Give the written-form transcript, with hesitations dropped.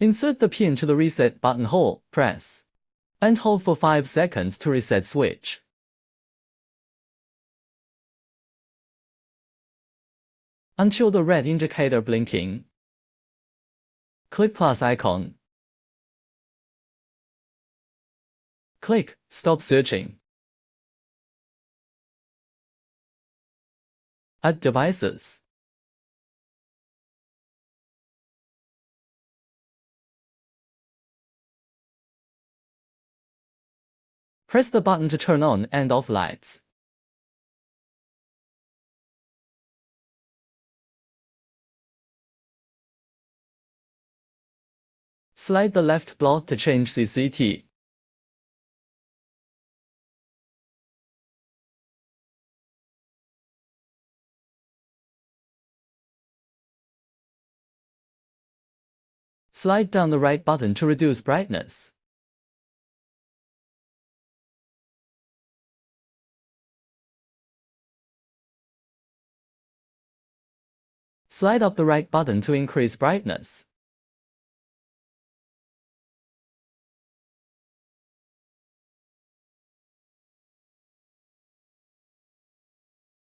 Insert the pin to the reset buttonhole, press and hold for 5 seconds to reset switch. Until the red indicator blinking. Click plus icon. Click Stop Searching. Add devices. Press the button to turn on and off lights. Slide the left block to change CCT. Slide down the right button to reduce brightness. Slide up the right button to increase brightness.